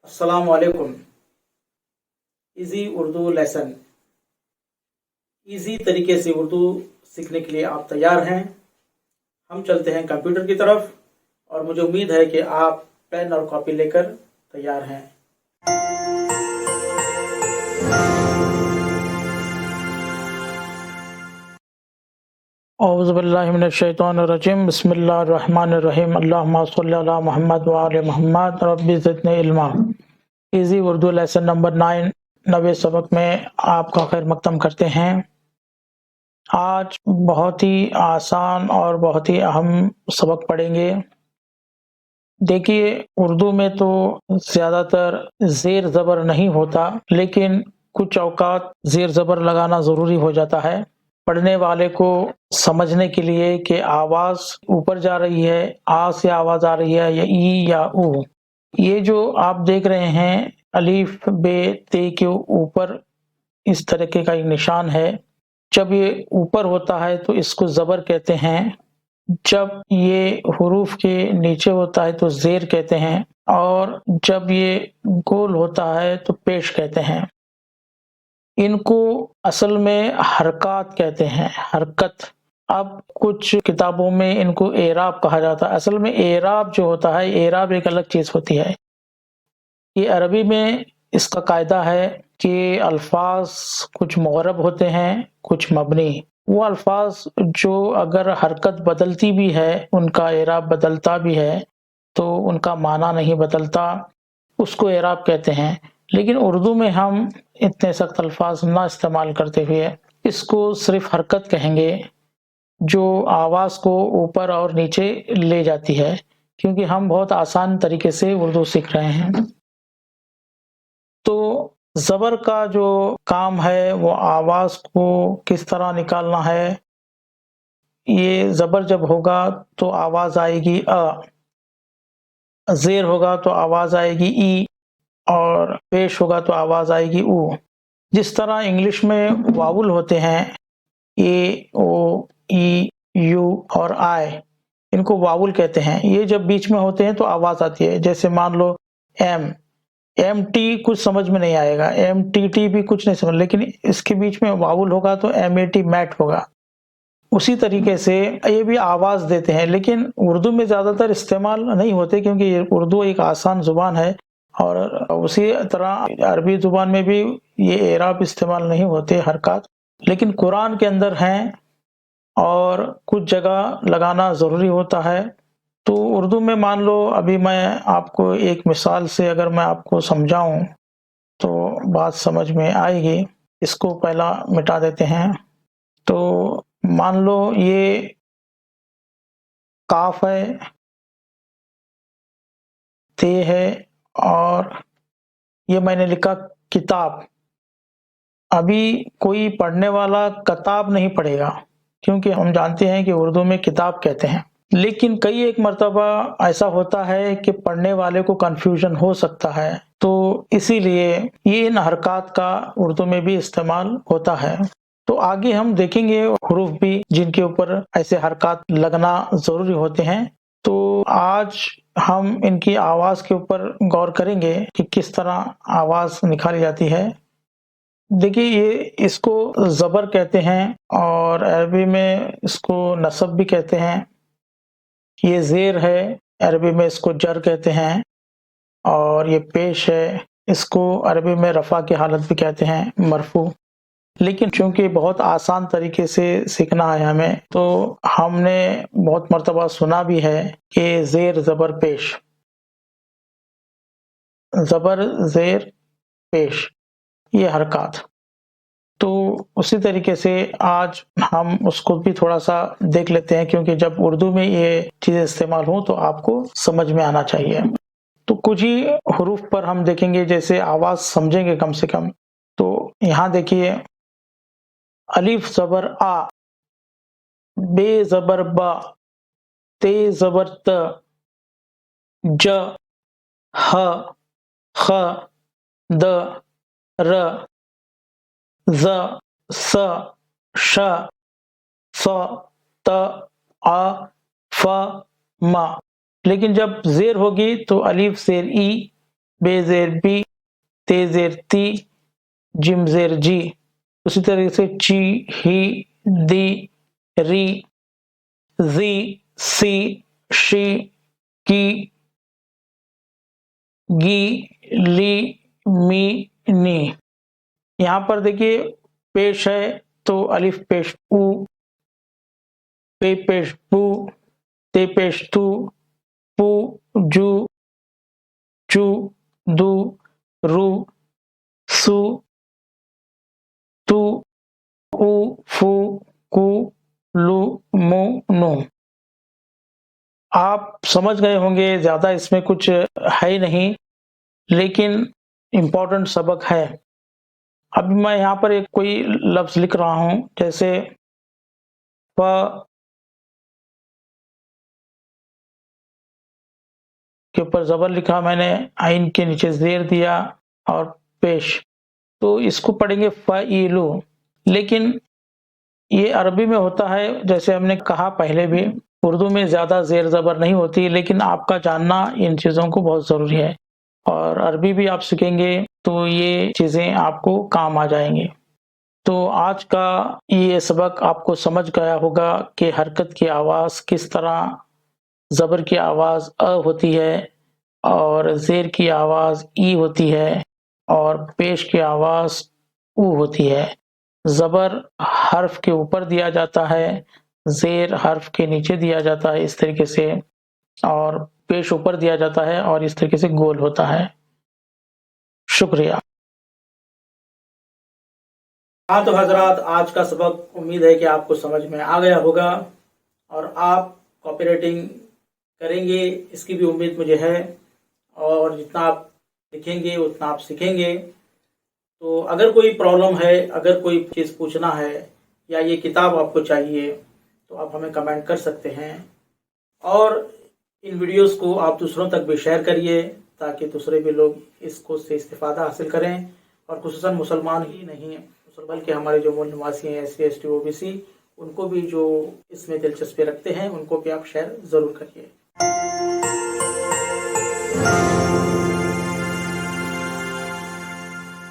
अस्सलाम वालेकुम। Easy Urdu lesson. Easy तरीके से उर्दू सीखने के लिए आप तैयार हैं? हम चलते हैं कंप्यूटर की तरफ और मुझे उम्मीद है कि आप पेन और कॉपी लेकर तैयार हैं। औज़ु बिल्लाहि मिनश शैतानिर रजीम। बिस्मिल्लाहिर्रहमानिर रहीम। अल्लाहुम्मा सल्लि अला मुहम्मद व आले मुहम्मद। रब्बि ज़िदनी इल्मा। इजी उर्दू लेसन नंबर 9 नवे सबक में आपका खैर मक़दम करते हैं। आज बहुत ही आसान और बहुत ही अहम सबक पढ़ेंगे। देखिए, उर्दू में तो ज़्यादातर ज़ेर ज़बर नहीं होता, लेकिन कुछ औक़ात ज़ेर ज़बर लगाना ज़रूरी हो जाता है पढ़ने वाले को समझने के लिए कि आवाज़ ऊपर जा रही है, आ से आवाज़ आ रही है या ई या ऊ। ये जो आप देख रहे हैं अलीफ, बे, ते के ऊपर इस तरीके का एक निशान है। जब ये ऊपर होता है तो इसको ज़बर कहते हैं। जब ये हुरूफ के नीचे होता है तो ज़ेर कहते हैं और जब ये गोल होता है तो पेश कहते हैं। इनको असल में हरकत कहते हैं, हरकत। अब कुछ किताबों में इनको एराब कहा जाता है। असल में एराब जो होता है, एराब एक अलग चीज़ होती है। ये अरबी में इसका कायदा है कि अल्फाज कुछ मुग़रब होते हैं, कुछ मबनी। वो अल्फाज जो अगर हरकत बदलती भी है, उनका एराब बदलता भी है, तो उनका माना नहीं बदलता, उसको एराब कहते हैं। लेकिन उर्दू में हम इतने सख्त अल्फाज ना इस्तेमाल करते हुए इसको सिर्फ हरकत कहेंगे, जो आवाज़ को ऊपर और नीचे ले जाती है, क्योंकि हम बहुत आसान तरीके से उर्दू सीख रहे हैं। तो ज़बर का जो काम है वो आवाज़ को किस तरह निकालना है। ये ज़बर जब होगा तो आवाज़ आएगी अ, ज़ेर होगा तो आवाज़ आएगी ई और पेश होगा तो आवाज़ आएगी ऊ। जिस तरह इंग्लिश में वावुल होते हैं ए, ओ, ई, यू और आई, इनको वावुल कहते हैं। ये जब बीच में होते हैं तो आवाज़ आती है। जैसे मान लो एम, एम टी कुछ समझ में नहीं आएगा, एम टी टी भी कुछ नहीं समझ, लेकिन इसके बीच में वावुल होगा तो एम ए टी मैट होगा। उसी तरीके से ये भी आवाज़ देते हैं, लेकिन उर्दू में ज़्यादातर इस्तेमाल नहीं होते, क्योंकि उर्दू एक आसान ज़ुबान है और उसी तरह अरबी ज़ुबान में भी ये एराब इस्तेमाल नहीं होते हरकत, लेकिन कुरान के अंदर हैं और कुछ जगह लगाना ज़रूरी होता है। तो उर्दू में मान लो अभी मैं आपको एक मिसाल से अगर मैं आपको समझाऊं तो बात समझ में आएगी। इसको पहला मिटा देते हैं। तो मान लो ये काफ है, ते है और ये मैंने लिखा किताब। अभी कोई पढ़ने वाला किताब नहीं पढ़ेगा, क्योंकि हम जानते हैं कि उर्दू में किताब कहते हैं। लेकिन कई एक मर्तबा ऐसा होता है कि पढ़ने वाले को कन्फ्यूजन हो सकता है, तो इसीलिए ये इन हरकत का उर्दू में भी इस्तेमाल होता है। तो आगे हम देखेंगे हुरूफ भी जिनके ऊपर ऐसे हरकत लगना ज़रूरी होते हैं। तो आज हम इनकी आवाज़ के ऊपर गौर करेंगे कि किस तरह आवाज़ निकाली जाती है। देखिए, ये इसको ज़बर कहते हैं और अरबी में इसको नसब भी कहते हैं। ये ज़ेर है, अरबी में इसको जर कहते हैं और ये पेश है, इसको अरबी में रफ़ा की हालत भी कहते हैं, मरफ़ू। लेकिन चूँकि बहुत आसान तरीके से सीखना है हमें, तो हमने बहुत मर्तबा सुना भी है कि ज़ेर ज़बर पेश, ज़बर ज़ेर पेश, ये हरकत। तो उसी तरीके से आज हम उसको भी थोड़ा-सा देख लेते हैं, क्योंकि जब उर्दू में ये चीज़ें इस्तेमाल हों तो आपको समझ में आना चाहिए। तो कुछ ही हुरूफ पर हम देखेंगे, जैसे आवाज़ समझेंगे कम से कम। तो यहाँ देखिए, अलिफ ज़बर आ, बे ज़बर बा, ते ज़बर त, ज, ह, ख, द, र, ज़, स, श, स, त, आ, फ, म। लेकिन जब ज़ेर होगी तो अलिफ ज़ेर ई, बे ज़ेर बी, ते ज़ेर ती, जिम ज़ेर जी। उसी तरीके से ची, ही, दी, री, ज़ी, सी, शी, की, गी, ली, मी, नी। यहाँ पर देखिए पेश है तो अलिफ पेश ऊ, पे पेश पू, ते पेश तू, पू, जू, चू, दू, रू, सू, तू, ऊ, फू, कू, लू, मू, नू। आप समझ गए होंगे, ज़्यादा इसमें कुछ है ही नहीं, लेकिन इम्पोर्टेंट सबक है। अभी मैं यहाँ पर एक कोई लफ्ज़ लिख रहा हूँ, जैसे फ के ऊपर ज़बर लिखा मैंने, आइन के नीचे ज़ेर दिया और पेश, तो इसको पढ़ेंगे फ़ईलु। लेकिन ये अरबी में होता है, जैसे हमने कहा पहले भी, उर्दू में ज़्यादा ज़ेर ज़बर नहीं होती, लेकिन आपका जानना इन चीज़ों को बहुत ज़रूरी है। और अरबी भी आप सीखेंगे तो ये चीज़ें आपको काम आ जाएँगी। तो आज का ये सबक आपको समझ गया होगा कि हरकत की आवाज़ किस तरह, ज़बर की आवाज़ अ होती है और ज़ेर की आवाज़ ई होती है और पेश की आवाज़ ऊ होती है। ज़बर हर्फ के ऊपर दिया जाता है, ज़ेर हर्फ के नीचे दिया जाता है इस तरीके से, और पेश ऊपर दिया जाता है और इस तरीके से गोल होता है। शुक्रिया। हाँ तो हजरात, आज का सबक उम्मीद है कि आपको समझ में आ गया होगा और आप कॉपी करेंगे, इसकी भी उम्मीद मुझे है। और जितना आप लिखेंगे उतना आप सीखेंगे। तो अगर कोई प्रॉब्लम है, अगर कोई चीज़ पूछना है या ये किताब आपको चाहिए तो आप हमें कमेंट कर सकते हैं। और इन वीडियोस को आप दूसरों तक भी शेयर करिए ताकि दूसरे भी लोग इसको से इस्तिफ़ादा हासिल करें। और खुसूसन मुसलमान ही नहीं बल्कि हमारे जो मूल निवासी हैं SC ST OBC, उनको भी जो इसमें दिलचस्पी रखते हैं उनको भी आप शेयर ज़रूर करिए।